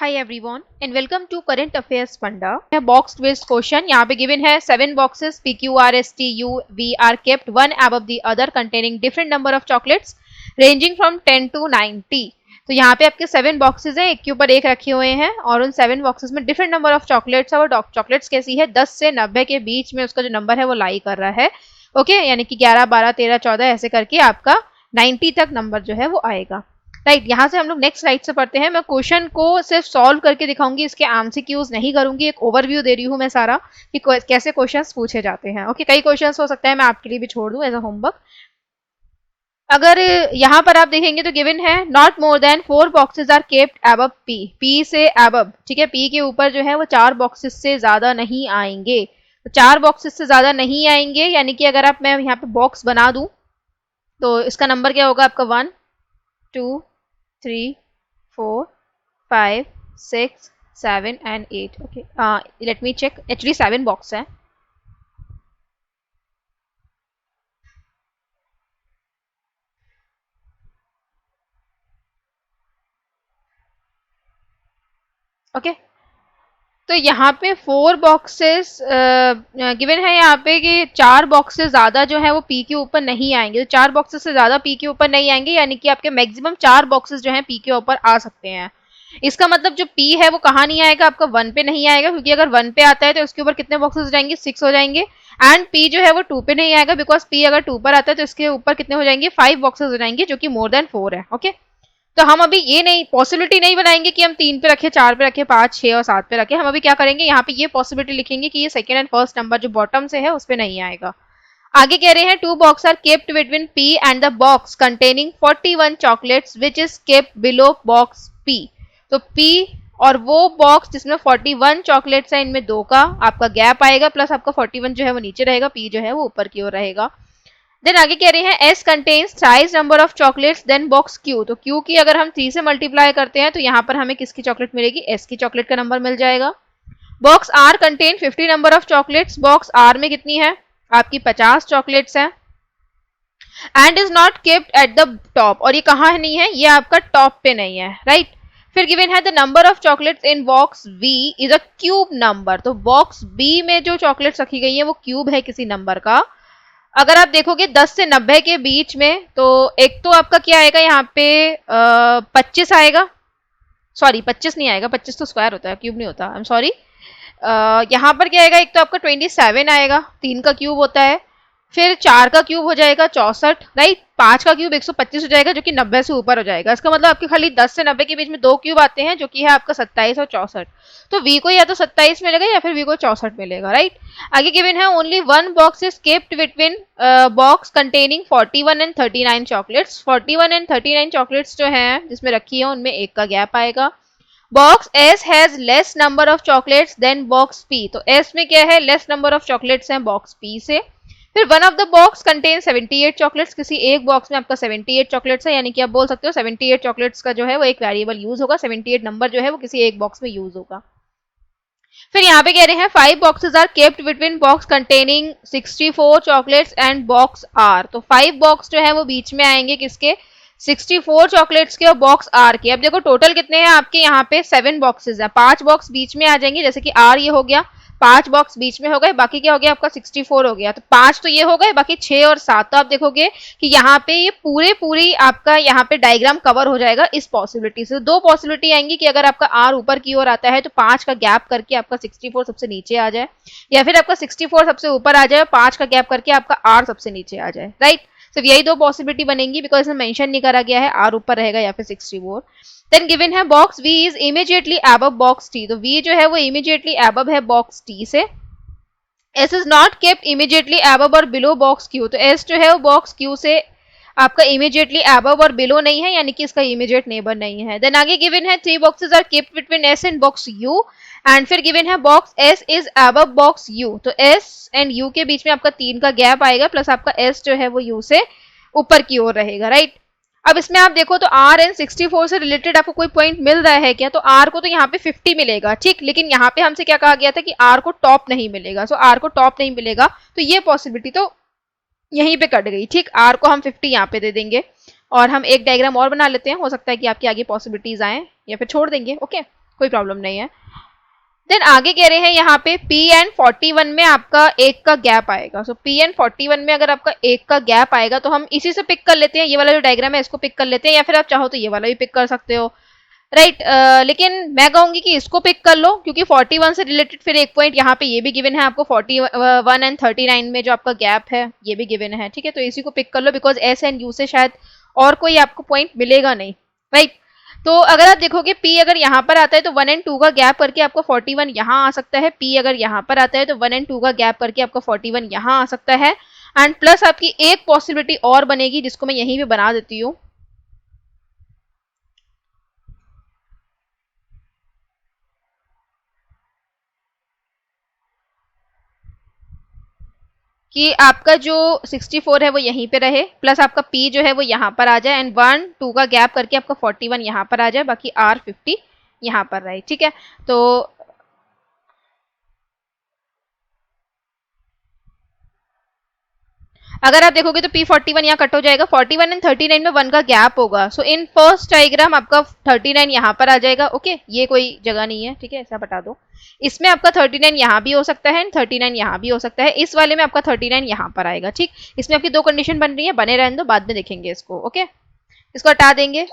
Hi everyone and welcome to Current Affairs Funda. Box based question यहाँ पे given है 7 boxes P Q R S T U V are kept one above the other containing different number of chocolates ranging from 10 to 90. तो यहाँ पे आपके 7 boxes हैं, एक के ऊपर एक रखे हुए हैं और उन 7 बॉक्सेस में डिफरेंट नंबर ऑफ चॉकलेट्स है और चॉकलेट्स कैसी है 10 से 90 के बीच में उसका जो नंबर है वो लाई कर रहा है. ओके यानी कि 11 12 13 14 ऐसे करके आपका 90 तक नंबर जो है वो आएगा. राइट यहाँ से हम लोग नेक्स्ट स्लाइड से पढ़ते हैं. मैं क्वेश्चन को सिर्फ सॉल्व करके दिखाऊंगी, इसके एमसीक्यूज नहीं करूंगी. एक ओवरव्यू दे रही हूँ मैं सारा कि कैसे क्वेश्चंस पूछे जाते हैं. ओके कई क्वेश्चंस हो सकता है मैं आपके लिए भी छोड़ दूं एज अ होमवर्क. अगर यहाँ पर आप देखेंगे तो गिवन है not more than 4 boxes are kept above P. P से अबव, ठीक है, पी के ऊपर जो है वो 4 बॉक्सेस से ज्यादा नहीं आएंगे. तो 4 बॉक्सेस से ज्यादा नहीं आएंगे यानी कि अगर आप मैं यहाँ पे बॉक्स बना दूं तो इसका नंबर क्या होगा आपका 1 2 3 4 5 6 7 and 8. Okay, let me check. Actually 7 box है. ओके तो यहाँ पे 4 बॉक्सेस गिवन है यहाँ पे कि 4 बॉक्सेस ज्यादा जो है वो पी के ऊपर नहीं आएंगे. तो 4 बॉक्सेस से ज्यादा पी के ऊपर नहीं आएंगे यानी कि आपके मैक्सिमम 4 बॉक्सेस जो है पी के ऊपर आ सकते हैं. इसका मतलब जो पी है वो कहाँ नहीं आएगा, आपका 1 पे नहीं आएगा, क्योंकि अगर 1 पे आता है तो उसके ऊपर कितने बॉक्सेस हो जाएंगे 6 हो जाएंगे. एंड पी जो है वो 2 पे नहीं आएगा बिकॉज पी अगर 2 पर आता है तो इसके ऊपर कितने हो जाएंगे 5 बॉक्सेस हो जाएंगे जो कि मोर देन 4 है. ओके तो हम अभी ये नहीं पॉसिबिलिटी नहीं बनाएंगे कि हम 3 पे रखे, 4 पे रखे, 5 6 और 7 पे रखे. हम अभी क्या करेंगे यहाँ पे ये पॉसिबिलिटी लिखेंगे कि ये सेकंड एंड फर्स्ट नंबर जो बॉटम से है उस पे नहीं आएगा. आगे कह रहे हैं 2 box are kept between P and the box containing 41 chocolates which is kept below box P. तो P और वो बॉक्स जिसमें 41 चॉकलेट्स है इनमें 2 का आपका गैप आएगा प्लस आपका 41 जो है वो नीचे रहेगा, P जो है वो ऊपर की ओर रहेगा. देन आगे कह रहे हैं S contains thrice number of chocolates than box Q. तो Q की अगर हम 3 से मल्टीप्लाई करते हैं तो यहाँ पर हमें किसकी चॉकलेट मिलेगी, S की चॉकलेट का नंबर मिल जाएगा. Box R contain 50 number of chocolates. Box R में कितनी है आपकी 50 चॉकलेट्स हैं. And is not kept at the top. और ये कहाँ नहीं है, ये आपका टॉप पे नहीं है. राइट फिर गिवन है the number of chocolates in box V is a cube number. तो बॉक्स B में जो चॉकलेट्स रखी गई है वो क्यूब है किसी नंबर का. अगर आप देखोगे 10 से 90 के बीच में तो एक तो आपका क्या आएगा यहाँ पे 25 आएगा. सॉरी 25 नहीं आएगा, 25 तो स्क्वायर होता है, क्यूब नहीं होता. I am sorry. यहाँ पर क्या आएगा, एक तो आपका 27 आएगा, 3 का क्यूब होता है. फिर 4 का क्यूब हो जाएगा 64. राइट 5 का क्यूब 125 हो जाएगा जो कि 90 से ऊपर हो जाएगा. इसका मतलब आपके खाली 10 से 90 के बीच में 2 क्यूब आते हैं जो कि है आपका 27 और 64. तो V को या तो 27 मिलेगा या फिर V को 64 मिलेगा. राइट आगे गिवन है only 1 box is kept between box containing 41 and 39 chocolates. 41 and 39 chocolates जो है जिसमें रखी है उनमें एक का गैप आएगा. Box S has less number of chocolates than box P. तो S में क्या है, लेस नंबर ऑफ चॉकलेट्स हैं बॉक्स P से. फिर one of the box contain 78 chocolates. किसी एक बॉक्स में आपका 78 चॉकलेट्स है यानी कि आप बोल सकते हो 78 चॉकलेट्स का जो है वो एक वेरिएबल यूज होगा, 78 नंबर जो है वो किसी एक बॉक्स में यूज होगा. फिर यहाँ पे कह रहे हैं 5 boxes are kept between box containing 64 chocolates and box R. तो 5 बॉक्स जो है वो बीच में आएंगे किसके, 64 चॉकलेट्स के और बॉक्स R के. अब देखो टोटल कितने हैं आपके यहाँ पे 7 बॉक्सेस हैं, 5 बॉक्स बीच में आ जाएंगे जैसे कि R ये हो गया, 5 बॉक्स बीच में हो गए, बाकी क्या हो गया आपका 64 हो गया. तो 5 तो ये हो गए, बाकी 6 और 7. तो आप देखोगे कि यहाँ पे ये पूरी आपका यहाँ पे डायग्राम कवर हो जाएगा इस पॉसिबिलिटी से. 2 पॉसिबिलिटी आएंगी कि अगर आपका R ऊपर की ओर आता है तो 5 का गैप करके आपका 64 सबसे नीचे आ जाए, या फिर आपका 64 सबसे ऊपर आ जाए, 5 का गैप करके आपका R सबसे नीचे आ जाए. राइट सिर्फ यही 2 पॉसिबिलिटी बनेंगी बिकॉज इसमें मेंशन नहीं करा गया है R ऊपर रहेगा या फिर 64. देन गिवन है box V is immediately above box T. तो V जो है वो इमीडिएटली अबव है बॉक्स T से. S is not kept immediately above और बिलो बॉक्स Q. तो S जो है वो बॉक्स Q से आपका इमीडिएटली अबव और बिलो नहीं है यानी कि इसका इमीडिएट नेबर नहीं है. देन आगे गिवन है 3 boxes are kept between S and box U. And फिर गिवन है box S is above box U. तो S एंड U के बीच में आपका 3 का गैप आएगा प्लस आपका S जो है वो U से ऊपर की ओर रहेगा. राइट अब इसमें आप देखो तो R एंड 64 से रिलेटेड आपको कोई पॉइंट मिल रहा है क्या, तो R को तो यहाँ पे 50 मिलेगा, ठीक, लेकिन यहाँ पे हमसे क्या कहा गया था कि R को टॉप नहीं मिलेगा. सो R को टॉप नहीं मिलेगा तो ये पॉसिबिलिटी तो यहीं पे कट गई. ठीक R को हम 50 यहाँ पे दे देंगे और हम एक डायग्राम और बना लेते हैं, हो सकता है कि आपकी आगे पॉसिबिलिटीज आए या फिर छोड़ देंगे. ओके कोई प्रॉब्लम नहीं है। देन आगे कह रहे हैं यहाँ पे P एंड 41 में आपका एक का गैप आएगा। सो P एंड 41 में अगर आपका एक का गैप आएगा तो हम इसी से पिक कर लेते हैं, ये वाला जो डायग्राम है इसको पिक कर लेते हैं, या फिर आप चाहो तो ये वाला भी पिक कर सकते हो, राइट। लेकिन मैं कहूंगी कि इसको पिक कर लो, क्योंकि 41 से रिलेटेड फिर एक पॉइंट यहाँ पे ये भी गिवन है आपको, 41 एंड 39 में जो आपका गैप है ये भी गिवन है, ठीक है। तो इसी को पिक कर लो, बिकॉज एस एंड यू से शायद और कोई आपको पॉइंट मिलेगा नहीं, राइट। तो अगर आप देखोगे P अगर यहाँ पर आता है तो 1 एंड 2 का गैप करके आपका 41 यहाँ आ सकता है। P अगर यहाँ पर आता है तो 1 एंड 2 का गैप करके आपका 41 यहाँ आ सकता है। एंड प्लस आपकी एक पॉसिबिलिटी और बनेगी जिसको मैं यहीं पे बना देती हूँ, कि आपका जो 64 है वो यहीं पे रहे, प्लस आपका P जो है वो यहाँ पर आ जाए, एंड 1 2 का गैप करके आपका 41 यहाँ पर आ जाए, बाकी R 50 यहाँ पर रहे, ठीक है। तो अगर आप देखोगे तो P41 यहाँ कट हो जाएगा, 41 एंड 39 में 1 का गैप होगा। सो इन फर्स्ट डायग्राम आपका 39 यहाँ पर आ जाएगा, ओके। ये कोई जगह नहीं है, ठीक है, ऐसा बता दो। इसमें आपका 39 यहाँ भी हो सकता है एंड 39 यहाँ भी हो सकता है, इस वाले में आपका 39 यहाँ पर आएगा, ठीक। इसमें आपकी दो कंडीशन बन रही है, बने रहने दो, बाद में देखेंगे इसको, ओके। इसको हटा देंगे।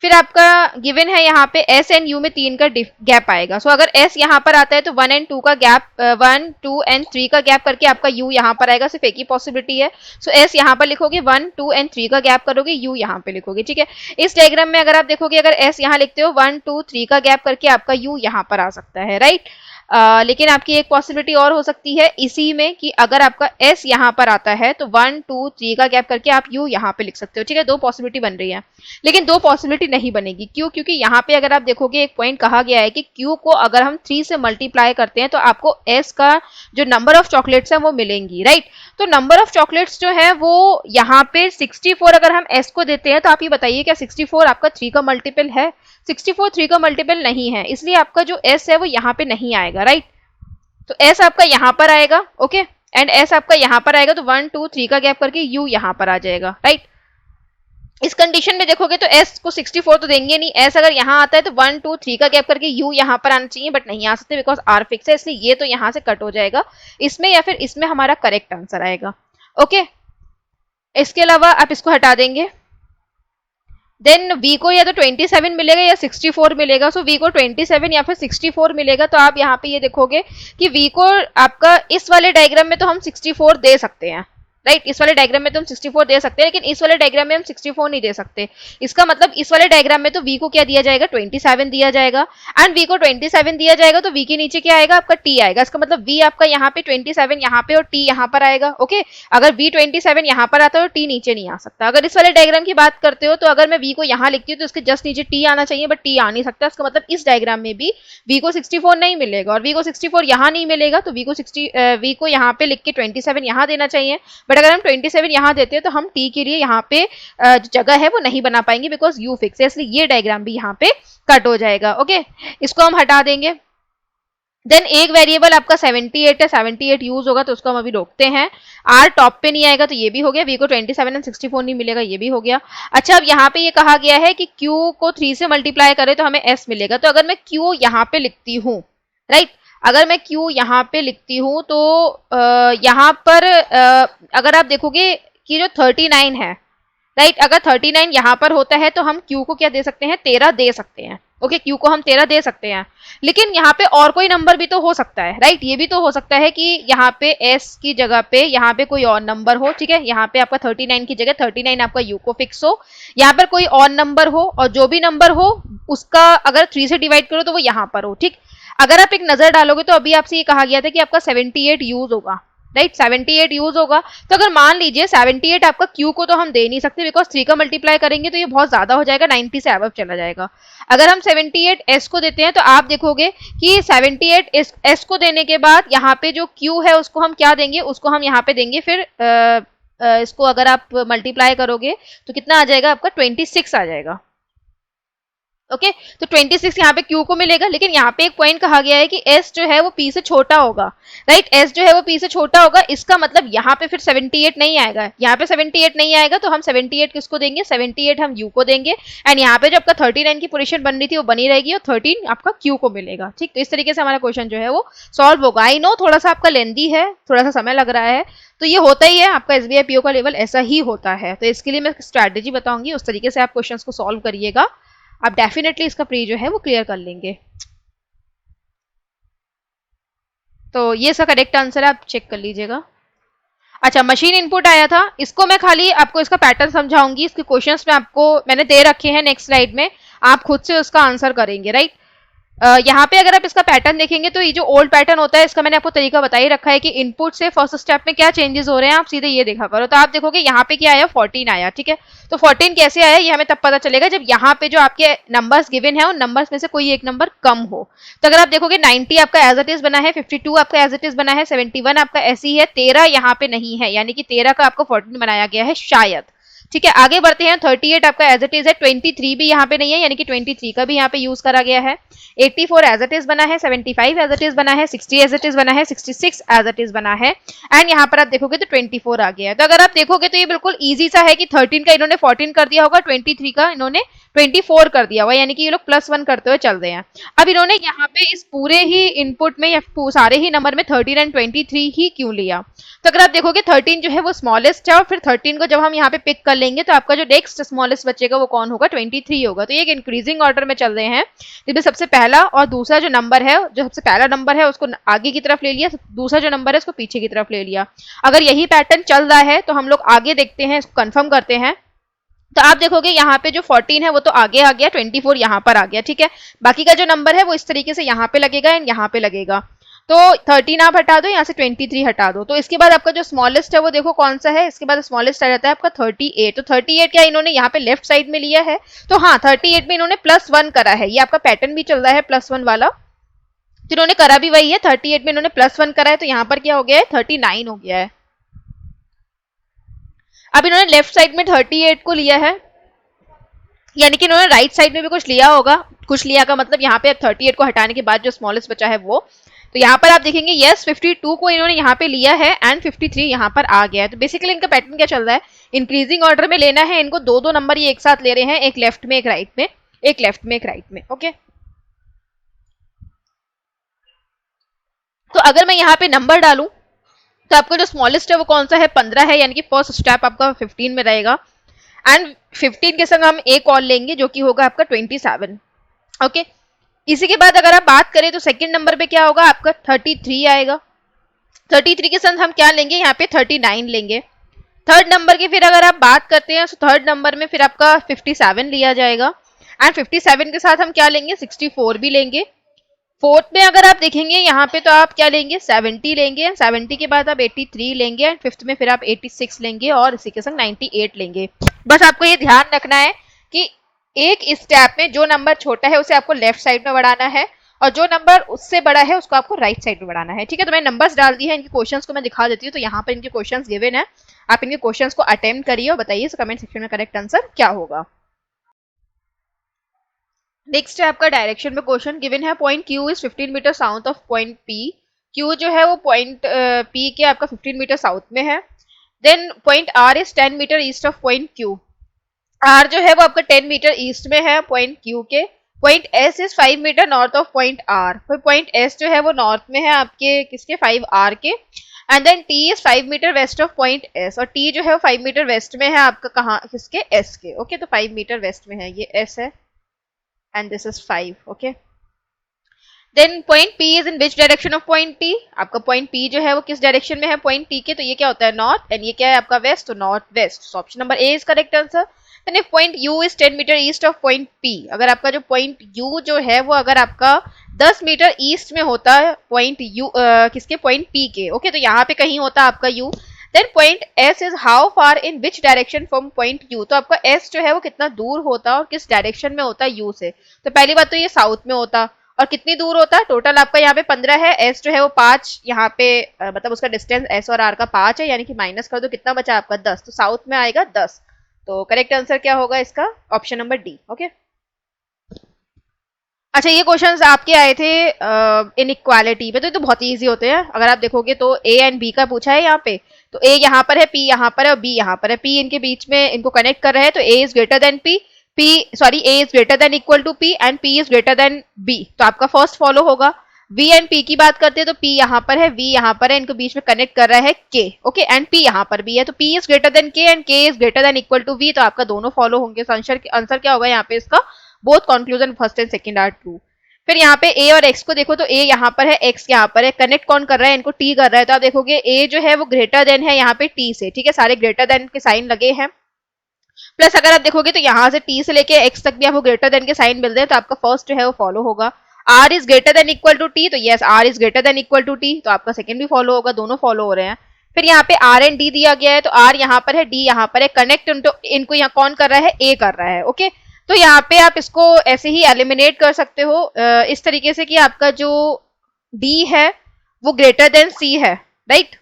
फिर आपका गिवन है यहाँ पे S एंड U में 3 का गैप आएगा। सो अगर S यहाँ पर आता है तो 1 एंड 2 का गैप, 1 2 एंड 3 का गैप करके आपका U यहाँ पर आएगा, सिर्फ एक ही पॉसिबिलिटी है। सो S यहाँ पर लिखोगे, 1 2 एंड 3 का गैप करोगे, U यहाँ पे लिखोगे, ठीक है। इस डायग्राम में अगर आप देखोगे, अगर S यहाँ लिखते हो 1 2 3 का गैप करके आपका U यहाँ पर आ सकता है, राइट। लेकिन आपकी एक पॉसिबिलिटी और हो सकती है इसी में कि अगर आपका S यहाँ पर आता है तो 1 2 3 का गैप करके आप U यहाँ पे लिख सकते हो, ठीक है। दो पॉसिबिलिटी बन रही है, लेकिन दो पॉसिबिलिटी नहीं बनेगी, क्यों? क्योंकि यहाँ पे अगर आप देखोगे एक पॉइंट कहा गया है कि Q को अगर हम 3 से मल्टीप्लाई करते हैं तो आपको S का जो नंबर ऑफ चॉकलेट्स है वो मिलेंगी, राइट। तो नंबर ऑफ चॉकलेट्स जो है वो यहाँ पे 64 अगर हम S को देते हैं तो आप ये बताइए क्या 64 आपका 3 का मल्टीपल है? 64 3 का मल्टीपल नहीं है, इसलिए आपका जो S है वो यहाँ पे नहीं आएगा, राइट। तो S आपका यहाँ पर आएगा, ओके, एंड S आपका यहाँ पर आएगा, तो 1 2 3 का गैप करके U यहाँ पर आ जाएगा, राइट। इस कंडीशन में देखोगे तो S को 64 तो देंगे नहीं, S अगर यहाँ आता है तो 1 2 3 का गैप करके U यहाँ पर आना चाहिए, बट नहीं आ सकते बिकॉज R फिक्स है, इसलिए ये तो यहाँ से कट हो जाएगा, इसमें या फिर इसमें हमारा करेक्ट आंसर आएगा, ओके। इसके अलावा आप इसको हटा देंगे। देन V को या तो 27 मिलेगा या 64 मिलेगा। सो V को 27 या फिर 64 मिलेगा, तो आप यहाँ पे ये देखोगे कि V को आपका इस वाले डायग्राम में तो हम 64 दे सकते हैं, राइट। इस वाले डायग्राम में तो हम 64 दे सकते हैं, लेकिन इस वाले डायग्राम में हम 64 नहीं दे सकते। इसका मतलब इस वाले डायग्राम में तो V को क्या दिया जाएगा, 27 दिया जाएगा, एंड V को 27 दिया जाएगा तो V के नीचे क्या आएगा, आपका T आएगा। इसका मतलब V आपका यहाँ पे 27 यहाँ पे और T यहाँ पर आएगा, ओके। अगर V 27 यहाँ पर आता है तो T नीचे नहीं आ सकता। अगर इस वाले डायग्राम की बात करते हो तो अगर मैं V को यहाँ लिखती हूँ तो इसके जस्ट नीचे T आना चाहिए, बट T आ नहीं सकता। इसका मतलब इस डायग्राम में भी V को 64 नहीं मिलेगा, और V को 64 यहाँ नहीं मिलेगा, तो V को यहाँ पे लिख के 27 यहाँ देना चाहिए, बट अगर हम 27 यहाँ देते हैं तो हम T के लिए यहाँ पे जो जगह है वो नहीं बना पाएंगे बिकॉज U फिक्स है, इसलिए ये डायग्राम भी यहाँ पे कट हो जाएगा, ओके। इसको हम हटा देंगे। देन एक वेरिएबल आपका 78 है, 78 यूज होगा तो उसको हम अभी रोकते हैं। R टॉप पे नहीं आएगा तो ये भी हो गया। V को 27 एंड 64 नहीं मिलेगा, ये भी हो गया। अच्छा, अब यहाँ पे ये कहा गया है कि Q को 3 से मल्टीप्लाई करें तो हमें S मिलेगा। तो अगर मैं Q यहाँ पे लिखती हूँ, राइट, अगर मैं Q यहाँ पे लिखती हूँ तो यहाँ पर अगर आप देखोगे कि जो 39 है, राइट, अगर 39 यहाँ पर होता है तो हम Q को क्या दे सकते हैं, 13 दे सकते हैं, ओके। Q को हम 13 दे सकते हैं, लेकिन यहाँ पे और कोई नंबर भी तो हो सकता है, राइट। ये भी तो हो सकता है कि यहाँ पे S की जगह पे यहाँ पे कोई और नंबर हो, ठीक है। यहाँ पे आपका 39 की जगह 39 आपका U को फिक्स हो, यहाँ पर कोई और नंबर हो, और जो भी नंबर हो उसका अगर 3 से डिवाइड करो तो वो यहाँ पर हो, ठीक। अगर आप एक नजर डालोगे तो अभी आपसे ये कहा गया था कि आपका 78 यूज होगा, राइट, 78 यूज होगा। तो अगर मान लीजिए 78 आपका Q को तो हम दे नहीं सकते बिकॉज 3 का मल्टीप्लाई करेंगे तो ये बहुत ज्यादा हो जाएगा, 90 से अबव चला जाएगा। अगर हम 78 S को देते हैं तो आप देखोगे कि 78 S को देने के बाद यहाँ पे जो Q है उसको हम क्या देंगे, उसको हम यहाँ पे देंगे फिर इसको अगर आप मल्टीप्लाई करोगे तो कितना आ जाएगा आपका 26 आ जाएगा, ओके तो 26 यहाँ पे Q को मिलेगा, लेकिन यहाँ पे एक पॉइंट कहा गया है कि S जो है वो P से छोटा होगा, राइट। S जो है वो P से छोटा होगा, इसका मतलब यहाँ पे फिर 78 नहीं आएगा, यहाँ पे 78 नहीं आएगा, तो हम 78 किसको देंगे, 78 हम U को देंगे। एंड यहाँ पे जो आपका 39 की पोजीशन बन रही थी वो बनी रहेगी और 13 आपका Q को मिलेगा, ठीक। तो इस तरीके से हमारा क्वेश्चन जो है वो सॉल्व होगा। आई नो थोड़ा सा आपका लेंदी है, थोड़ा सा समय लग रहा है, तो ये होता ही है, आपका SBI PO का लेवल ऐसा ही होता है। तो इसके लिए मैं स्ट्रैटेजी बताऊंगी, उस तरीके से आप क्वेश्चन को सॉल्व करिएगा, आप डेफिनेटली इसका प्री जो है वो क्लियर कर लेंगे। तो ये इसका करेक्ट आंसर है, आप चेक कर लीजिएगा। अच्छा, मशीन इनपुट आया था, इसको मैं खाली आपको इसका पैटर्न समझाऊंगी, इसके क्वेश्चंस में आपको मैंने दे रखे हैं नेक्स्ट स्लाइड में, आप खुद से उसका आंसर करेंगे, राइट। यहाँ पे अगर आप इसका पैटर्न देखेंगे तो ये जो ओल्ड पैटर्न होता है इसका मैंने आपको तरीका बता ही रखा है कि इनपुट से फर्स्ट स्टेप में क्या चेंजेस हो रहे हैं, आप सीधे ये देखा करो। तो आप देखोगे यहाँ पे क्या आया, 14 आया, ठीक है। तो 14 कैसे आया ये हमें तब पता चलेगा जब यहाँ पे जो आपके नंबर्स गिवन है उन नंबर्स में से कोई एक नंबर कम हो। तो अगर आप देखोगे 90 आपका एज इट इज बना है, 52 आपका एज इट इज बना है, 71 आपका ऐसी है, 13 यहाँ पे नहीं है, यानी कि 13 का आपको 14 बनाया गया है शायद, ठीक है। आगे बढ़ते हैं, 38 आपका एज इट इज है, 23 भी यहाँ पे नहीं है, यानी कि 23 का भी यहाँ पे यूज करा गया है, 84 एज इट इज बना है, 75 एज इट इज बना है, 60 एज इट इज बना है, 66 एज इट इज बना है, एंड यहाँ पर आप देखोगे तो 24 आ गया है। तो अगर आप देखोगे तो ये बिल्कुल इजी सा है कि 13 का इन्होंने 14 कर दिया होगा, 23 का इन्होंने 24 कर दिया हुआ, यानी कि ये लोग +1 करते हुए चल रहे हैं। अब इन्होंने यहाँ पे इस पूरे ही इनपुट में या सारे ही नंबर में 13 एंड 23 ही क्यों लिया। तो अगर आप देखोगे 13 जो है वो स्मॉलेस्ट है, और फिर 13 को जब हम यहाँ पे पिक कर लेंगे तो आपका जो नेक्स्ट स्मॉलेस्ट बचेगा वो कौन होगा, 23 होगा। तो ये एक इंक्रीजिंग ऑर्डर में चल रहे हैं, जिसमें सबसे पहला और दूसरा जो नंबर है, जो सबसे पहला नंबर है उसको आगे की तरफ ले लिया, दूसरा जो नंबर है उसको पीछे की तरफ ले लिया। अगर यही पैटर्न चल रहा है तो हम लोग आगे देखते हैं, इसको कंफर्म करते हैं। तो आप देखोगे यहाँ पे जो 14 है वो तो आगे आ गया, 24 यहाँ पर आ गया, ठीक है। बाकी का जो नंबर है वो इस तरीके से यहाँ पे लगेगा एंड यहाँ पे लगेगा। तो 13 आप हटा दो, यहाँ से 23 हटा दो, तो इसके बाद आपका जो स्मॉलेस्ट है वो देखो कौन सा है, इसके बाद स्मॉलेस्ट आ जाता है आपका 38। तो 38 क्या इन्होंने यहाँ पे लेफ्ट साइड में लिया है, तो हाँ 38 में इन्होंने +1 करा है, ये आपका पैटर्न भी चल रहा है +1 वाला, तो इन्होंने करा भी वही है, 38 में इन्होंने +1 करा है, तो यहाँ पर क्या हो गया है, 39 हो गया है। अब इन्होंने लेफ्ट साइड में 38 को लिया है, यानी कि इन्होंने राइट साइड में भी कुछ लिया होगा, कुछ लिया का मतलब यहाँ पे 38 को हटाने के बाद जो स्मॉलेस्ट बचा है वो, तो यहाँ पर आप देखेंगे यस 52 को इन्होंने यहाँ पे लिया है एंड 53 यहाँ पर आ गया है। तो बेसिकली इनका पैटर्न क्या चल रहा है, इंक्रीजिंग ऑर्डर में लेना है इनको, दो दो नंबर ये एक साथ ले रहे हैं, एक लेफ्ट में एक राइट में, एक लेफ्ट में एक राइट में, ओके। तो अगर मैं यहाँ पे नंबर डालूं तो आपका जो स्मॉलेस्ट है वो कौन सा है, 15 है, यानी कि फर्स्ट स्टेप आपका 15 में रहेगा, एंड 15 के संग हम एक और लेंगे जो कि होगा आपका 27, ओके। इसी के बाद अगर आप बात करें तो सेकंड नंबर पे क्या होगा, आपका 33 आएगा, 33 के संग हम क्या लेंगे, यहाँ पे 39 लेंगे। थर्ड नंबर की फिर अगर आप बात करते हैं तो थर्ड नंबर में फिर आपका 57 लिया जाएगा, एंड 57 के साथ हम क्या लेंगे, 64 भी लेंगे। फोर्थ में अगर आप देखेंगे यहाँ पे तो आप क्या लेंगे, 70 लेंगे, 70 के बाद आप 83 लेंगे, एंड फिफ्थ में फिर आप 86 लेंगे, और इसी के संग 98 लेंगे। बस आपको ये ध्यान रखना है कि एक स्टेप में जो नंबर छोटा है उसे आपको लेफ्ट साइड में बढ़ाना है, और जो नंबर उससे बड़ा है उसको आपको राइट साइड में बढ़ाना है, ठीक है। तो मैंने नंबर्स डाल दिए हैं, इनके क्वेश्चंस को मैं दिखा देती हूँ। तो यहाँ पर इनके क्वेश्चंस गिवन है, आप इनके क्वेश्चंस को अटेम्प्ट करिए और बताइए कमेंट सेक्शन में करेक्ट आंसर क्या होगा। नेक्स्ट है आपका डायरेक्शन में क्वेश्चन गिवन है, point Q is 15 metre south of point P। Q जो है वो पॉइंट P के आपका 15 मीटर साउथ में है। Then point R is 10 metre east of point Q। R जो है वो आपका 10 मीटर ईस्ट में है पॉइंट Q के। Point S is 5 metre north of point R। फिर पॉइंट S जो है वो नॉर्थ में है आपके किसके, 5R के। And then T is 5 metre west of point S, और T जो है वो 5 मीटर वेस्ट में है आपका कहाँ, किसके, S के, ओके। तो 5 मीटर वेस्ट में है, ये S है and this is 5, okay. Then point P is in which direction of point T? आपका point P जो है वो किस डायरेक्शन में है point T के, तो ये क्या होता है नॉर्थ, एंड ये क्या है आपका वेस्ट, तो north west. So option number A is correct answer. Then if point U is 10 metre east of point P, अगर आपका जो point U जो है वो अगर आपका 10 मीटर ईस्ट में होता है point U किसके, point P के, ओके। तो यहाँ पे कहीं होता है आपका U। Then point S is how far in which direction from point U, तो आपका S जो है वो कितना दूर होता और किस डायरेक्शन में होता है U से। तो पहली बात तो ये साउथ में होता, और कितनी दूर होता है, टोटल आपका यहाँ पे 15 है, S जो है वो 5 यहाँ पे मतलब उसका डिस्टेंस S और R का 5 है, यानी कि माइनस कर दो, कितना बचा आपका 10, तो साउथ में आएगा 10। तो करेक्ट आंसर क्या होगा इसका, ऑप्शन नंबर डी, ओके। अच्छा, ये क्वेश्चंस आपके आए थे इनइक्वालिटी पे, तो बहुत इजी होते हैं। अगर आप देखोगे तो ए एंड बी का पूछा है यहाँ पे, तो ए यहाँ पर है, पी यहाँ पर है और बी यहाँ पर है। पी इनके बीच में इनको कनेक्ट कर रहे हैं, तो A is greater than P, A is greater than equal to P and P is greater than B, तो आपका फर्स्ट फॉलो होगा। वी एंड पी की बात करते हैं तो पी यहाँ पर है, वी यहाँ पर है, इनको बीच में कनेक्ट कर रहा है के, ओके, एंड पी यहाँ पर भी है, तो P is greater than K and K is greater than equal to V, तो आपका दोनों फॉलो होंगे। आंसर क्या होगा यहाँ पे इसका, both conclusion first and second are true. फिर यहाँ पे ए और एक्स को देखो, तो ए यहाँ पर है, एक्स यहाँ पर है, कनेक्ट कौन कर रहा है, इनको टी कर रहा है, तो आप देखोगे ए जो है वो ग्रेटर देन है यहाँ पे टी से, ठीक है, सारे ग्रेटर देन के साइन लगे हैं। प्लस अगर आप देखोगे तो यहाँ से टी से लेके एक्स तक भी आपको ग्रेटर देन के साइन मिल रहे हैं, तो आपका फर्स्ट जो है वो फॉलो होगा। R is greater than equal to T, तो yes R is greater than equal to T, तो आपका सेकंड भी फॉलो होगा, दोनों फॉलो हो रहे हैं। फिर यहाँ पे आर एंड डी दिया गया है, तो आर यहाँ पर है, डी यहाँ पर है, कनेक्ट इनको यहाँ कौन कर रहा है, ए कर रहा है, ओके। तो यहाँ पे आप इसको ऐसे ही एलिमिनेट कर सकते हो इस तरीके से कि आपका जो डी है वो ग्रेटर देन सी है, राइट।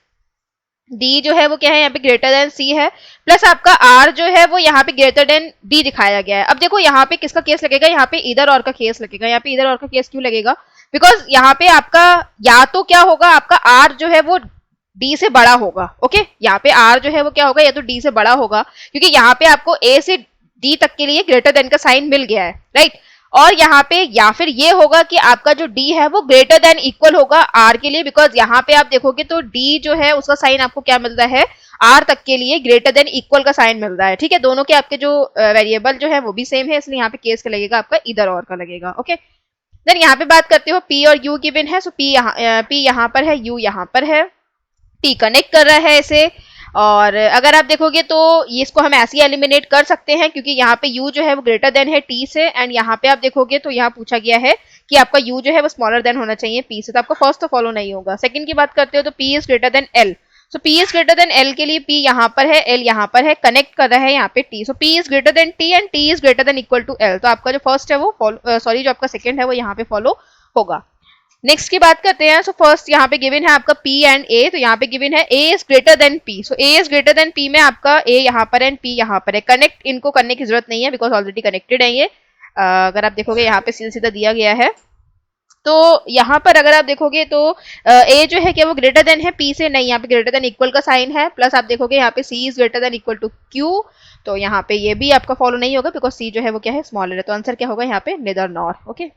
डी जो है वो क्या है यहाँ पे ग्रेटर देन सी है, प्लस आपका आर जो है वो यहाँ पे ग्रेटर देन डी दिखाया गया है। अब देखो यहाँ पे किसका केस लगेगा, यहाँ पे इधर और का केस लगेगा। यहाँ पे इधर और का केस क्यों लगेगा, बिकॉज यहाँ पे आपका या तो क्या होगा, आपका आर जो है वो डी से बड़ा होगा, ओके। यहाँ पे आर जो है वो क्या होगा, या तो डी से बड़ा होगा, क्योंकि यहाँ पे आपको ए से डी तक के लिए ग्रेटर देन का साइन मिल गया है, राइट। और यहाँ पे या फिर ये होगा कि आपका जो डी है वो ग्रेटर देन इक्वल होगा आर के लिए, बिकॉज यहाँ पे आप देखोगे तो डी जो है उसका साइन आपको क्या मिल रहा है, आर तक के लिए ग्रेटर देन इक्वल का साइन मिल रहा है, ठीक है। दोनों के आपके जो वेरिएबल जो है वो भी सेम है, इसलिए यहाँ पे केस का लगेगा आपका इधर और का लगेगा, ओके। देन यहाँ पे बात करते हो पी और यू गिवन है, सो पी यहाँ पर है, यू यहाँ पर है, टी कनेक्ट कर रहा है इसे। और अगर आप देखोगे तो ये इसको हम ऐसे ही एलिमिनेट कर सकते हैं, क्योंकि यहाँ पे u जो है वो ग्रेटर देन है t से, एंड यहाँ पे आप देखोगे तो यहाँ पूछा गया है कि आपका u जो है वो स्मॉलर देन होना चाहिए p से, तो आपका फर्स्ट तो फॉलो नहीं होगा। सेकंड की बात करते हो तो p is greater then l, so p is greater then l के लिए p यहाँ पर है, l यहाँ पर है, कनेक्ट कर रहा है यहाँ पे t, so p is greater than t and t is greater than equal to l, तो आपका जो फर्स्ट है वो सॉरी जो आपका सेकंड है वो यहाँ पे फॉलो होगा। नेक्स्ट की बात करते हैं, सो फर्स्ट यहाँ पे गिवन है आपका P एंड A, तो यहाँ पे गिवन है A is greater then P, so A is greater then P में आपका A यहाँ पर है, P यहाँ पर है, कनेक्ट इनको करने की जरूरत नहीं है बिकॉज ऑलरेडी कनेक्टेड है ये। अगर आप देखोगे यहाँ पे सीधा सीधा दिया गया है, तो यहाँ पर अगर आप देखोगे तो A जो है क्या वो ग्रेटर देन है P से, नहीं, यहाँ पे ग्रेटर देन इक्वल का साइन है। प्लस आप देखोगे यहाँ पे C is greater than equal to Q, तो यहाँ पे ये भी आपका फॉलो नहीं होगा बिकॉज C जो है वो क्या है स्मॉलर है, तो आंसर क्या होगा यहाँ पे नेदर नॉर, ओके।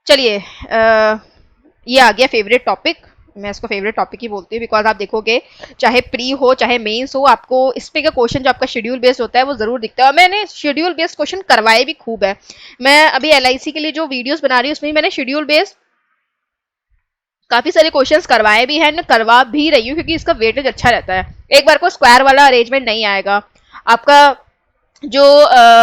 चलिए ये आ गया फेवरेट टॉपिक, मैं इसको फेवरेट टॉपिक ही बोलती हूँ बिकॉज आप देखोगे चाहे प्री हो चाहे मेंस हो, आपको इस पे का क्वेश्चन जो आपका शेड्यूल बेस्ड होता है वो जरूर दिखता है, और मैंने शेड्यूल बेस्ड क्वेश्चन करवाए भी खूब है। मैं अभी LIC के लिए जो वीडियोस बना रही हूँ उसमें मैंने शेड्यूल बेस्ड काफी सारे क्वेश्चंस करवाए भी हैं, मैं करवा भी रही हूँ क्योंकि इसका वेटेज अच्छा रहता है। एक बार को स्क्वायर वाला अरेंजमेंट नहीं आएगा, आपका जो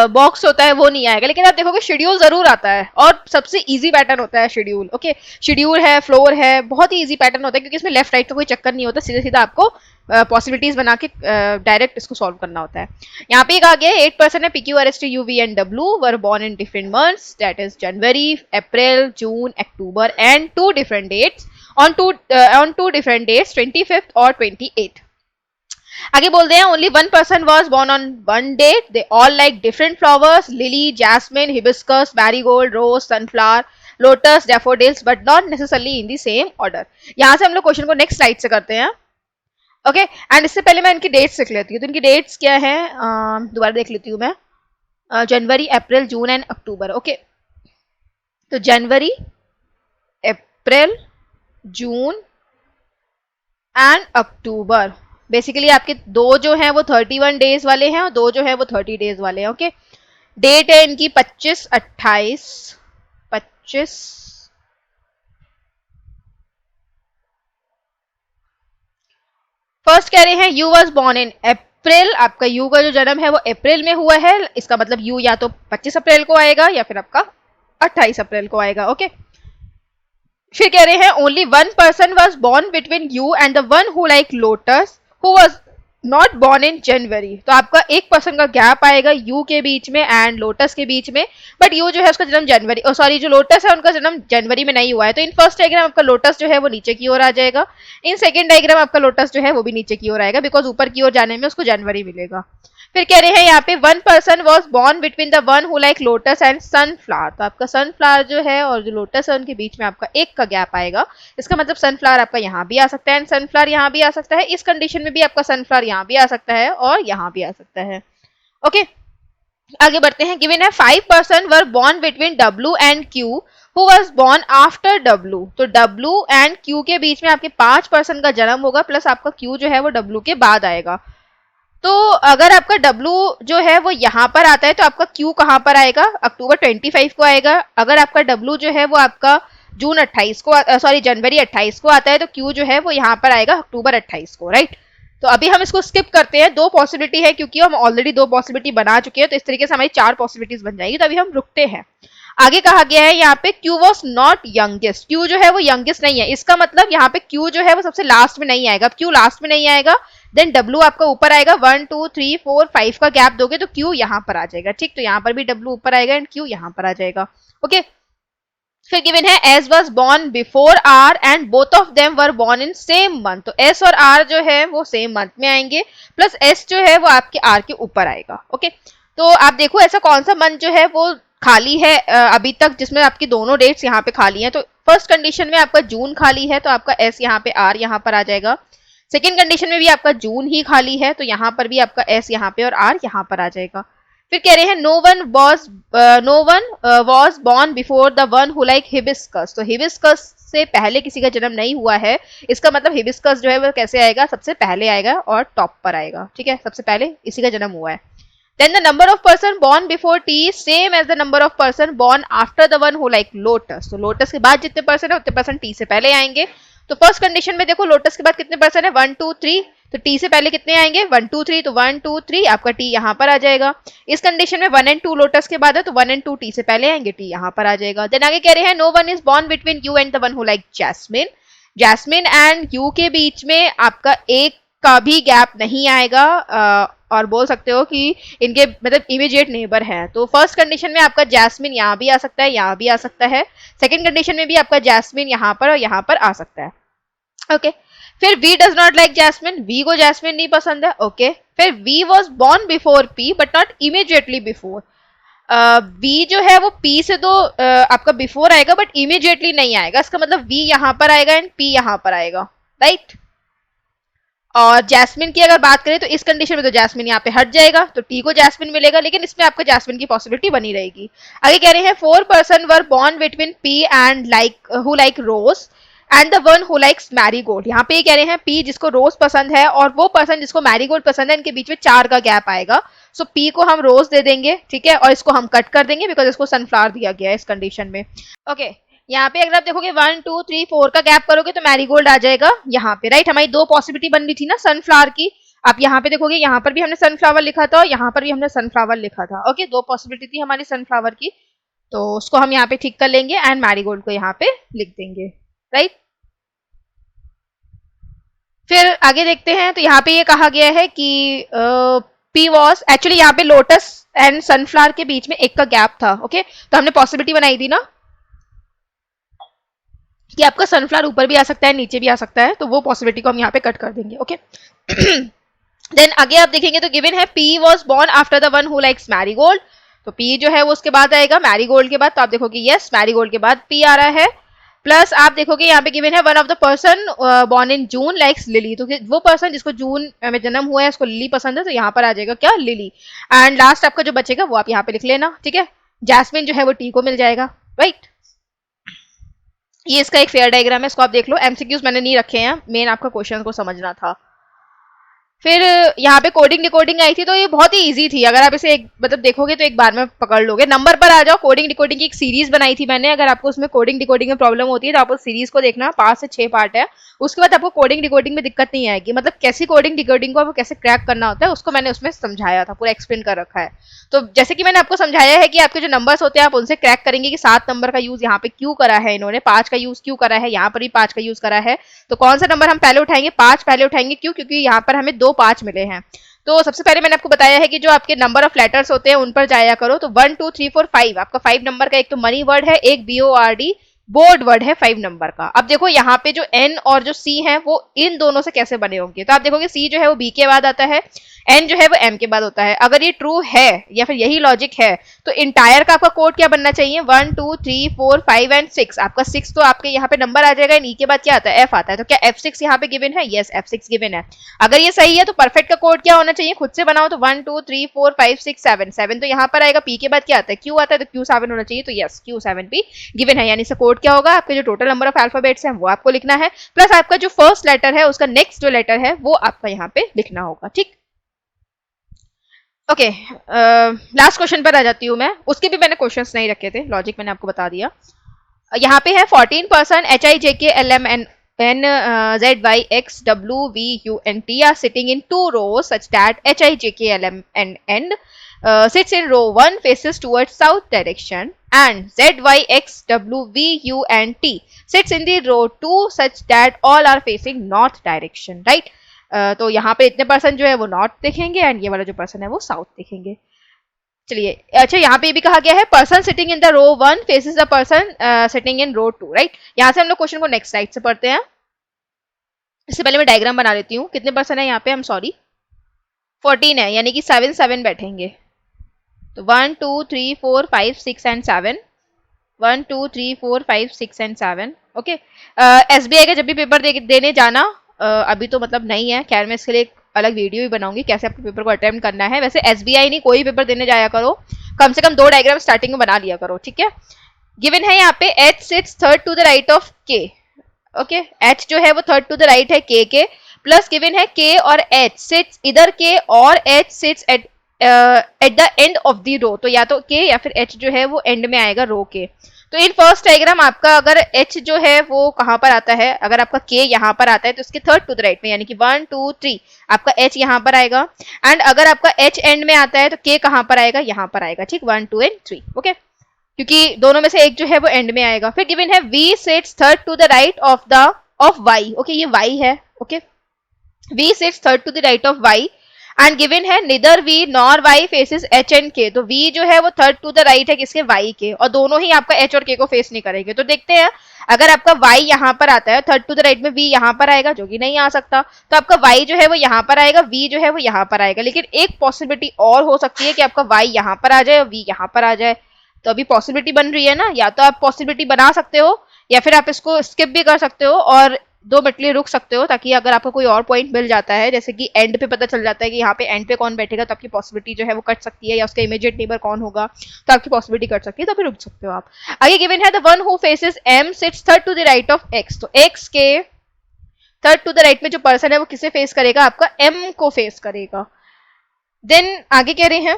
बॉक्स होता है वो नहीं आएगा, लेकिन आप देखोगे शेड्यूल जरूर आता है, और सबसे इजी पैटर्न होता है शेड्यूल, ओके। शेड्यूल है, फ्लोर है, बहुत ही इजी पैटर्न होता है क्योंकि इसमें लेफ्ट राइट का कोई चक्कर नहीं होता, सीधा सीधा आपको पॉसिबिलिटीज बना के डायरेक्ट इसको सॉल्व करना होता है। यहाँ पे एक आ गया 8% है PQRSTUV and W were born in different months, that is January, April, June, October and two different dates on two different dates 25th और 28th। आगे बोलते हैं only one person was born on one date, they all like different flowers, lily, jasmine, hibiscus, marigold, rose, sunflower, lotus, daffodils, but not necessarily in the same order. यहां से हम लोग question को next slide से करते हैं, okay. And इससे पहले मैं इनकी डेट्स लिख लेती हूँ, तो इनकी डेट्स क्या है दोबारा देख लेती हूँ मैं, जनवरी, अप्रैल, जून एंड अक्टूबर, ओके। तो जनवरी, अप्रैल, जून एंड अक्टूबर, बेसिकली आपके दो जो हैं वो 31 डेज वाले हैं और दो जो है वो 30 डेज वाले हैं, ओके। डेट है इनकी 25, 28, 25, फर्स्ट कह रहे हैं यू वॉज बॉर्न इन अप्रैल, आपका यू का जो जन्म है वो अप्रैल में हुआ है, इसका मतलब यू या तो 25 अप्रैल को आएगा या फिर आपका 28 अप्रैल को आएगा, ओके। फिर कह रहे हैं only one person was born between you and the one who like lotus, who was not born in January, तो आपका 1% का गैप आएगा यू के बीच में एंड लोटस के बीच में, बट यू जो है उसका जन्म जनवरी, सॉरी जो लोटस है उनका जन्म जनवरी में नहीं हुआ है, तो इन फर्स्ट डायग्राम आपका लोटस जो है वो नीचे की ओर आ जाएगा, इन सेकंड डायग्राम आपका लोटस जो है वो भी नीचे की ओर आएगा, बिकॉज ऊपर की ओर जाने में उसको जनवरी मिलेगा। फिर कह रहे हैं यहाँ पे 1 person was born between the one who like lotus and sunflower, तो आपका सनफ्लावर जो है और जो लोटस है उनके बीच में आपका 1 का गैप आएगा, इसका मतलब सनफ्लावर आपका यहाँ भी आ सकता है एंड सनफ्लावर यहाँ भी आ सकता है, इस कंडीशन में भी आपका सनफ्लावर यहाँ भी आ सकता है और यहाँ भी आ सकता है। ओके, आगे बढ़ते हैं। गिवन है 5 person were born between W and Q who was born after W, तो डब्ल्यू एंड क्यू के बीच में आपके 5 पर्सन का जन्म होगा, प्लस आपका क्यू जो है वो डब्ल्यू के बाद आएगा। तो अगर आपका W जो है वो यहाँ पर आता है तो आपका Q कहाँ पर आएगा, अक्टूबर 25 को आएगा। अगर आपका W जो है वो आपका जून 28 को सॉरी जनवरी 28 को आता है तो Q जो है वो यहाँ पर आएगा अक्टूबर 28 को, राइट। तो अभी हम इसको स्किप करते हैं, 2 पॉसिबिलिटी है क्योंकि हम ऑलरेडी 2 पॉसिबिलिटी बना चुके हैं, तो इस तरीके से हमारी 4 पॉसिबिलिटीज बन जाएगी। तो अभी हम रुकते हैं। आगे कहा गया है यहाँ पे Q was not youngest, Q जो है वो यंगेस्ट नहीं है, इसका मतलब यहाँ पे Q जो है वो सबसे लास्ट में नहीं आएगा। Q लास्ट में नहीं आएगा, देन W आपका ऊपर आएगा, 1 2 3 4 5 का गैप दोगे तो Q यहाँ पर आ जाएगा, ठीक। तो यहाँ पर भी W ऊपर आएगा एंड Q यहाँ पर आ जाएगा। ओके, फिर गिवन है S was born before R and both of them were born in same month, तो एस और आर जो है वो सेम मंथ में आएंगे, प्लस एस जो है वो आपके आर के ऊपर आएगा। ओके, तो आप देखो ऐसा कौन सा मंथ जो है वो खाली है अभी तक जिसमें आपकी दोनों डेट्स यहाँ पे खाली हैं। तो फर्स्ट कंडीशन में आपका जून खाली है तो आपका एस यहाँ पे आर यहाँ पर आ जाएगा। सेकेंड कंडीशन में भी आपका जून ही खाली है तो यहाँ पर भी आपका एस यहाँ पे और आर यहाँ पर आ जाएगा। फिर कह रहे हैं no one was born before the one who like hibiscus, तो हिबिस्कस से पहले किसी का जन्म नहीं हुआ है, इसका मतलब हिबिस्कस जो है वो कैसे आएगा, सबसे पहले आएगा और टॉप पर आएगा, ठीक है, सबसे पहले इसी का जन्म हुआ है। Then the number of person born before T is same as the number of person born after the one who like lotus, तो लोटस के बाद जितने पर्सन है उतने पर्सन टी से पहले आएंगे। तो फर्स्ट कंडीशन में देखो लोटस के बाद कितने पर्सन है, 1 2 3, तो टी से पहले कितने आएंगे 1 2 3, तो 1 2 3 आपका टी यहाँ पर आ जाएगा। इस कंडीशन में 1 एंड 2 लोटस के बाद है तो 1 एंड 2 टी से पहले आएंगे, टी यहाँ पर आ जाएगा। देन आगे कह रहे हैं no one is born between you and the one who like jasmine, jasmine and U के बीच में आपका एक का भी गैप नहीं आएगा, और बोल सकते हो कि इनके मतलब इमीडिएट नेबर है। तो फर्स्ट कंडीशन में आपका जैस्मिन यहाँ भी आ सकता है, यहाँ भी आ सकता है। सेकंड कंडीशन में भी आपका जैस्मिन यहाँ पर और यहाँ पर आ सकता है। ओके, फिर V does not like jasmine, V को जैस्मिन नहीं पसंद है। ओके, फिर V was born before P but not immediately before, V जो है वो P से तो आपका बिफोर आएगा बट इमीडिएटली नहीं आएगा, इसका मतलब V यहाँ पर आएगा एंड P यहाँ पर आएगा, राइट। और जैस्मिन की अगर बात करें तो इस कंडीशन में तो जैस्मिन यहाँ पे हट जाएगा तो टी को जैस्मिन मिलेगा, लेकिन इसमें आपका जैस्मिन की पॉसिबिलिटी बनी रहेगी। आगे कह रहे हैं 4 person were born between P and like who like rose and the one who likes marigold, यहाँ पे कह रहे हैं पी जिसको रोज पसंद है और वो पर्सन जिसको मैरीगोल्ड पसंद है, इनके बीच में 4 का गैप आएगा। सो पी को हम रोज दे देंगे, ठीक है, और इसको हम कट कर देंगे बिकॉज इसको सनफ्लावर दिया गया है इस कंडीशन में। ओके, यहाँ पे अगर आप देखोगे 1 2 3 4 का गैप करोगे तो मैरीगोल्ड आ जाएगा यहाँ पे, राइट। हमारी 2 पॉसिबिलिटी बन रही थी ना सनफ्लावर की, आप यहाँ पे देखोगे यहाँ पर भी हमने सनफ्लावर लिखा था और यहाँ पर भी हमने सनफ्लावर लिखा था। ओके, 2 पॉसिबिलिटी थी हमारी सनफ्लावर की, तो उसको हम यहाँ पे ठीक कर लेंगे एंड मैरीगोल्ड को यहाँ पे लिख देंगे, राइट। फिर आगे देखते हैं, तो यहाँ पे ये कहा गया है कि पी वॉज एक्चुअली यहाँ पे लोटस एंड सनफ्लावर के बीच में 1 का गैप था। ओके, तो हमने पॉसिबिलिटी बनाई थी ना कि आपका सनफ्लावर ऊपर भी आ सकता है नीचे भी आ सकता है, तो वो पॉसिबिलिटी को हम यहाँ पे कट कर देंगे। ओके, देन आगे आप देखेंगे तो गिवन है P was born after the one who likes marigold, तो पी जो है वो उसके बाद आएगा मैरीगोल्ड के बाद, तो आप देखोगे यस मैरीगोल्ड के बाद पी आ रहा है। प्लस आप देखोगे यहाँ पे गिवन है one of the person born in June likes lily, तो वो पर्सन जिसको जून में जन्म हुआ है उसको लिली पसंद है, तो यहाँ पर आ जाएगा क्या लिली। एंड लास्ट आपका जो बचेगा वो आप यहाँ पे लिख लेना, ठीक है। जैस्मिन जो है वो टी को मिल जाएगा, राइट। ये इसका एक फेयर डायग्राम है, इसको आप देख लो। एमसीक्यूज मैंने नहीं रखे हैं, मेन आपका क्वेश्चन को समझना था। फिर यहाँ पे कोडिंग डिकोडिंग आई थी, तो ये बहुत ही इजी थी, अगर आप इसे एक मतलब देखोगे तो एक बार में पकड़ लोगे। नंबर पर आ जाओ, कोडिंग डिकोडिंग की एक सीरीज बनाई थी मैंने, अगर आपको उसमें कोडिंग डिकोडिंग में प्रॉब्लम होती है तो आप उस सीरीज को देखना, 5 से 6 पार्ट है, उसके बाद आपको कोडिंग डिकोडिंग में दिक्कत नहीं आएगी। मतलब कैसी कोडिंग डिकोडिंग को आपको कैसे क्रैक करना होता है उसको मैंने उसमें समझाया था, पूरा एक्सप्लेन कर रखा है। तो जैसे कि मैंने आपको समझाया है कि आपके जो नंबर्स होते हैं आप उनसे क्रैक करेंगे कि 7 नंबर का यूज यहाँ पे क्यों करा है इन्होंने, 5 का यूज क्यों करा है, यहाँ पर भी 5 का यूज करा है, तो कौन सा नंबर हम पहले उठाएंगे, 5 पहले उठाएंगे। क्यों? क्योंकि यहाँ पर हमें 2 दो 5 मिले हैं। तो सबसे पहले मैंने आपको बताया है कि जो आपके नंबर ऑफ लेटर्स होते हैं उन पर जाया करो। तो 1 2 3 4 5 आपका 5 नंबर का एक तो मनी वर्ड है, एक BORD बोर्ड वर्ड है 5 नंबर का। अब देखो यहाँ पे जो N और जो C है वो इन दोनों से कैसे बने होंगे। तो आप देखोगे C जो है वो B के बाद आता है, N जो है वो M के बाद होता है। अगर ये ट्रू है या फिर यही लॉजिक है तो इंटायर का आपका कोड क्या बनना चाहिए, 1 2 3 4 5 एंड 6। आपका 6 तो आपके यहाँ पे नंबर आ जाएगा, E के बाद क्या आता है, F आता है। तो क्या F6 यहाँ पे गिवन है, यस F6 गिवन है। अगर ये सही है तो परफेक्ट का कोड क्या होना चाहिए, खुद से बनाओ। तो 1 2 3 4 5 6 7 7 तो यहाँ पर आएगा, P के बाद क्या आता है, Q आता है, तो Q7 होना चाहिए। तो यस Q7 भी गिवन है, यानी इसका कोड क्या होगा, आपके जो टोटल नंबर ऑफ अल्फाबेट्स हैं वो आपको लिखना है, प्लस आपका जो फर्स्ट लेटर है उसका नेक्स्ट जो लेटर है वो आपका यहाँ पे लिखना होगा। ठीक, ओके। लास्ट क्वेश्चन पर आ जाती हूँ मैं, उसके भी मैंने क्वेश्चंस नहीं रखे थे, लॉजिक मैंने आपको बता दिया। यहाँ पे है 14% HIJKLMNZYXWVUNT are sitting in 2 rows such that HIJKLMNN sits in row 1 faces towards south direction and ZYXWVUNT sits in the row 2 such that all are facing north direction, right? तो यहाँ पे इतने पर्सन जो है वो नॉर्थ देखेंगे and ये वाला जो पर्सन है वो साउथ देखेंगे। चलिए, अच्छा यहाँ पे भी कहा गया है person sitting in the row 1 faces the person sitting in row 2, right. यहाँ से हम लोग क्वेश्चन को नेक्स्ट स्लाइड से पढ़ते हैं। इससे पहले मैं डायग्राम बना लेती हूँ। कितने पर्सन है यहाँ पे, हम सॉरी 14 है, यानी कि 7 7 बैठेंगे। तो 1 2 3 4 5 6 एंड 7, 1 2 3 4 5 6 एंड 7। ओके, SBI का जब भी पेपर देने जाना, अभी तो मतलब नहीं है, खैर मैं इसके लिए एक अलग वीडियो भी बनाऊंगी कैसे आपको पेपर को अटेम्प्ट करना है। वैसे SBI नहीं, कोई पेपर देने जाया करो, कम से कम 2 डायग्राम स्टार्टिंग में बना लिया करो, ठीक है। गिवन है यहाँ पे H sits third to the right of K। Okay, H जो है वो थर्ड टू द राइट है K के, प्लस गिवन है K और H सिट्स इधर K और H sits at the end of the row. तो या तो K या फिर H जो है वो एंड में आएगा रो के। तो इन फर्स्ट डायग्राम आपका अगर H जो है वो कहां पर आता है, अगर आपका K यहाँ पर आता है तो इसके थर्ड टू द राइट में, यानी कि 1 2 3 आपका H यहाँ पर आएगा। एंड अगर आपका H एंड में आता है तो K कहां पर आएगा, यहाँ पर आएगा, ठीक, 1 2 एंड 3। ओके, क्योंकि दोनों में से एक जो है वो एंड में आएगा। फिर गिवन है V sits third to the right of Y। Okay, ये Y है। Okay, V sits third to the right of Y and given है neither V nor Y faces H and K। तो V जो है वो third to the right है किसके, Y के, और दोनों ही आपका H और K को फेस नहीं करेंगे। तो देखते हैं, अगर आपका Y यहाँ पर आता है थर्ड टू द राइट में, V यहाँ पर आएगा जो कि नहीं आ सकता, तो आपका Y जो है वो यहाँ पर आएगा, V जो है वो यहाँ पर आएगा। लेकिन एक पॉसिबिलिटी और हो सकती है कि आपका Y यहाँ पर आ जाए और V यहाँ पर आ जाए। तो अभी पॉसिबिलिटी बन रही है ना, या तो आप पॉसिबिलिटी बना सकते हो या फिर आप इसको स्किप भी कर सकते हो और 2 मिनट के लिए रुक सकते हो, ताकि अगर आपको कोई और पॉइंट मिल जाता है, जैसे कि एंड पे पता चल जाता है कि यहाँ पे एंड पे कौन बैठेगा, तो आपकी पॉसिबिलिटी जो है वो कट सकती है, या उसका इमीडिएट नेबर कौन होगा तो आपकी पॉसिबिलिटी कट सकती है, तो फिर रुक सकते हो आप। आगे गिवन है the one who faces M sits third to the right of X। तो X के थर्ड टू द राइट में जो पर्सन है वो किसे फेस करेगा, आपका M को फेस करेगा। देन आगे कह रहे हैं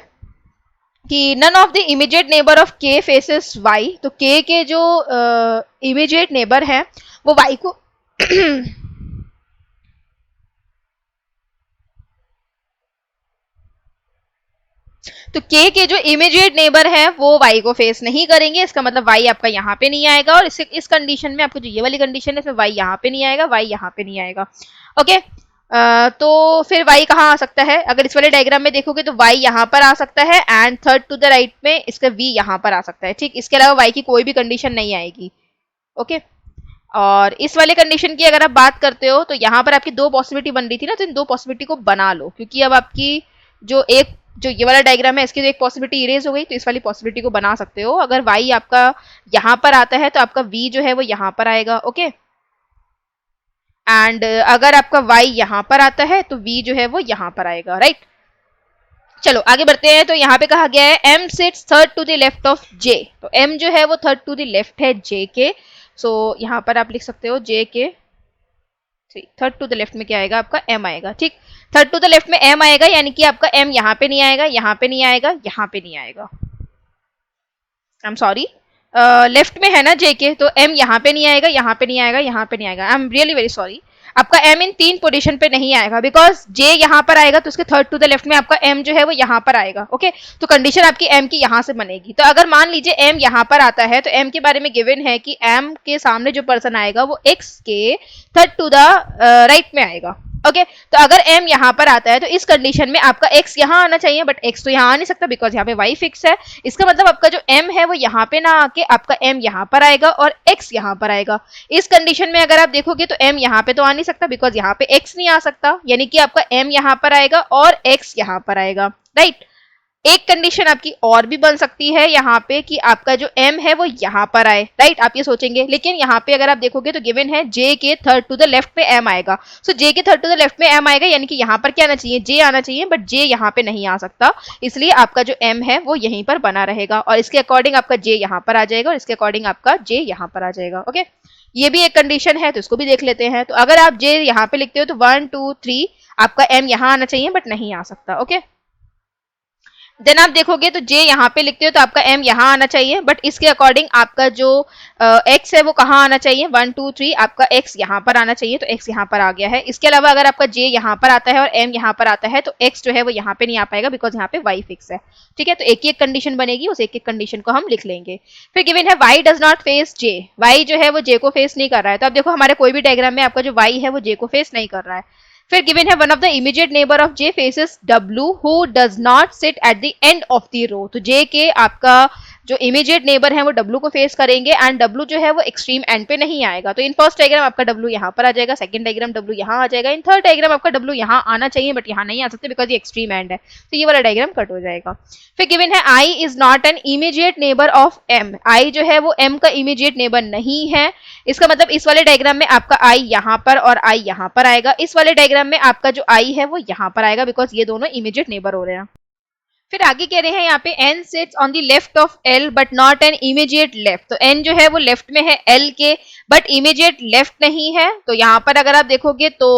कि none of the immediate neighbour of K faces Y। तो K के जो इमीडिएट नेबर है वो Y को तो K के जो इमीडिएट नेबर है वो Y को फेस नहीं करेंगे। इसका मतलब Y आपका यहाँ पे नहीं आएगा, और इस कंडीशन में आपको जो ये वाली कंडीशन है इसमें Y यहाँ पे नहीं आएगा, Y यहाँ पे नहीं आएगा। ओके, तो फिर Y कहाँ आ सकता है, अगर इस वाले डायग्राम में देखोगे तो Y यहाँ पर आ सकता है and third to the right में इसका V यहाँ पर आ सकता है, ठीक। इसके अलावा Y की कोई भी कंडीशन नहीं आएगी। ओके, और इस वाले कंडीशन की अगर आप बात करते हो तो यहाँ पर आपकी 2 पॉसिबिलिटी बन रही थी ना, तो इन 2 पॉसिबिलिटी को बना लो, क्योंकि अब आपकी जो ये वाला डायग्राम है इसकी जो एक पॉसिबिलिटी इरेज हो गई, तो इस वाली पॉसिबिलिटी को बना सकते हो। अगर Y आपका यहाँ पर आता है तो आपका V जो है वो यहाँ पर आएगा। ओके, एंड अगर आपका Y यहाँ पर आता है तो V जो है वो यहाँ पर आएगा, राइट। चलो आगे बढ़ते हैं। तो यहाँ पे कहा गया है M sits third to the left of J। तो M जो है वो थर्ड टू द लेफ्ट है J के। सो यहाँ पर आप लिख सकते हो J के थर्ड टू द लेफ्ट में क्या आएगा, आपका M आएगा, ठीक। थर्ड टू द लेफ्ट में M आएगा, यानी कि आपका M यहाँ पे नहीं आएगा, यहाँ पे नहीं आएगा, यहाँ पे नहीं आएगा। आई एम सॉरी, लेफ्ट में है ना J के, तो M यहाँ पे नहीं आएगा, यहाँ पे नहीं आएगा, यहाँ पे नहीं आएगा। I am really very sorry, आपका M इन 3 पोजीशन पे नहीं आएगा, बिकॉज J यहाँ पर आएगा तो उसके थर्ड टू द लेफ्ट में आपका M जो है वो यहाँ पर आएगा। ओके, तो कंडीशन आपकी M की यहाँ से बनेगी। तो अगर मान लीजिए M यहाँ पर आता है तो M के बारे में गिवन है कि M के सामने जो पर्सन आएगा वो X के थर्ड टू द राइट में आएगा। ओके तो अगर m यहाँ पर आता है तो इस कंडीशन में आपका x यहाँ आना चाहिए, बट x तो यहाँ आ नहीं सकता बिकॉज यहाँ पे y फिक्स है। इसका मतलब आपका जो m है वो यहाँ पे ना आके आपका m यहाँ पर आएगा और x यहाँ पर आएगा। इस कंडीशन में अगर आप देखोगे तो m यहाँ पे तो आ नहीं सकता बिकॉज यहाँ पे x नहीं आ सकता, यानी कि आपका m यहाँ पर आएगा और x यहाँ पर आएगा, राइट। एक कंडीशन आपकी और भी बन सकती है यहाँ पे कि आपका जो m है वो यहाँ पर आए, राइट। आप ये सोचेंगे, लेकिन यहाँ पे अगर आप देखोगे तो गिवन है j के थर्ड टू द लेफ्ट में m आएगा। सो j के थर्ड टू द लेफ्ट में m आएगा, यानी कि यहाँ पर क्या आना चाहिए, j आना चाहिए, बट j यहाँ पे नहीं आ सकता, इसलिए आपका जो m है वो यहीं पर बना रहेगा और इसके अकॉर्डिंग आपका j यहाँ पर आ जाएगा और इसके अकॉर्डिंग आपका j यहाँ पर आ जाएगा। ओके ये भी एक कंडीशन है तो इसको भी देख लेते हैं। तो अगर आप j यहाँ पे लिखते हो तो 1 2 3 आपका m यहाँ आना चाहिए बट नहीं आ सकता। ओके देन आप देखोगे तो j यहाँ पे लिखते हो तो आपका m यहाँ आना चाहिए, बट इसके अकॉर्डिंग आपका जो x है वो कहाँ आना चाहिए, 1 2 3 आपका x यहाँ पर आना चाहिए, तो x यहाँ पर आ गया है। इसके अलावा अगर आपका j यहाँ पर आता है और m यहाँ पर आता है तो x जो है वो यहाँ पे नहीं आ पाएगा बिकॉज यहाँ पे y फिक्स है, ठीक है। तो एक ही एक कंडीशन बनेगी, उस एक एक कंडीशन को हम लिख लेंगे। फिर गिवन है y does not face j, y जो है वो j को फेस नहीं कर रहा है। तो आप देखो हमारे कोई भी डायग्राम में आपका जो y है वो j को फेस नहीं कर रहा है। फिर गिवन है one of the immediate neighbour of j faces w who does not sit at the end of the row. तो j के आपका जो इमीडिएट नेबर है वो w को फेस करेंगे एंड w जो है वो एक्सट्रीम एंड पे नहीं आएगा। तो इन फर्स्ट डायग्राम आपका w यहाँ पर आ जाएगा, सेकंड डायग्राम w यहाँ आ जाएगा, इन थर्ड डायग्राम आपका w यहाँ आना चाहिए बट यहाँ नहीं आ सकते बिकॉज ये एक्सट्रीम एंड है, तो ये वाला डायग्राम कट हो जाएगा। फिर गिवन है i is not an immediate neighbour of m, i जो है वो m का इमीडिएट नेबर नहीं है। इसका मतलब इस वाले डायग्राम में आपका i यहाँ पर और i यहाँ पर आएगा, इस वाले डायग्राम में आपका जो i है वो यहाँ पर आएगा बिकॉज ये दोनों इमीडिएट नेबर हो रहे हैं। फिर आगे कह रहे हैं यहाँ पे n sits on the left of l but not an immediate left. तो n जो है वो लेफ्ट में है l के बट इमीडिएट लेफ्ट नहीं है। तो यहाँ पर अगर आप देखोगे तो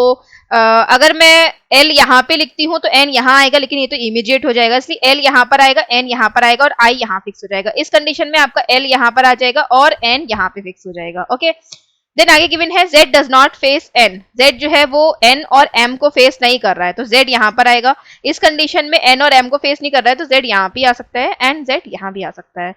अगर मैं l यहाँ पे लिखती हूँ तो n यहाँ आएगा, लेकिन ये तो इमीडिएट हो जाएगा, इसलिए l यहाँ पर आएगा, n यहाँ पर आएगा और i यहाँ फिक्स हो जाएगा। इस कंडीशन में आपका l यहाँ पर आ जाएगा और n यहाँ पे फिक्स हो जाएगा। ओके देन आगे गिवन है z does not face n, z जो है वो n और m को फेस नहीं कर रहा है, तो z यहाँ पर आएगा। इस कंडीशन में n और m को फेस नहीं कर रहा है तो z यहाँ भी आ सकता है एंड z यहाँ भी आ सकता है।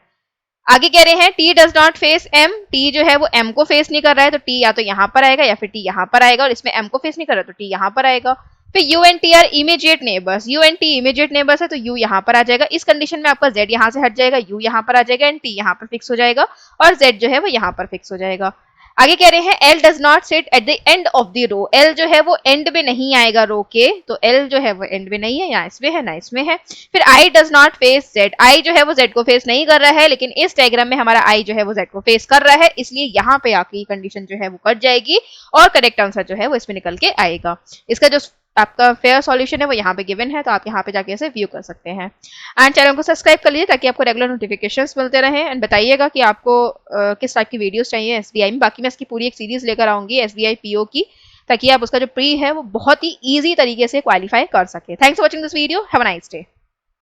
आगे कह रहे हैं t does not face m, t जो है वो m को फेस नहीं कर रहा है तो t या तो यहाँ पर आएगा या फिर t यहाँ पर आएगा, और इसमें m को फेस नहीं कर रहा तो t यहाँ पर आएगा। फिर u and t are immediate neighbours, u and t immediate neighbours है तो u यहाँ पर आ जाएगा। इस कंडीशन में आपका z यहाँ से हट जाएगा, u यहाँ पर आ जाएगा एंड t यहाँ पर फिक्स हो जाएगा और z जो है वो यहाँ पर फिक्स हो जाएगा। आगे कह रहे हैं L does not sit at the end of the row, L जो है वो एंड में नहीं आएगा रो के, तो L जो है वो एंड में नहीं है, या इसमें है ना इसमें है। फिर I does not face Z, I जो है वो Z को फेस नहीं कर रहा है, लेकिन इस डायग्राम में हमारा I जो है वो Z को फेस कर रहा है, इसलिए यहाँ पे आके कंडीशन जो है वो कट जाएगी और करेक्ट आंसर जो है वो इसमें निकल के आएगा। इसका जो आपका फेयर सॉल्यूशन है वो यहाँ पे गिवन है, तो आप यहाँ पे जाके इसे व्यू कर सकते हैं। एंड चैनल को सब्सक्राइब कर लीजिए ताकि आपको रेगुलर नोटिफिकेशंस मिलते रहें। एंड बताइएगा कि आपको किस टाइप की वीडियोस चाहिए एसबीआई में। बाकी मैं इसकी पूरी एक सीरीज लेकर आऊंगी एसबीआई पीओ की, ताकि आप उसका जो प्री है वो बहुत ही ईजी तरीके से क्वालिफाई कर सके। Thanks for watching this video, have a nice day.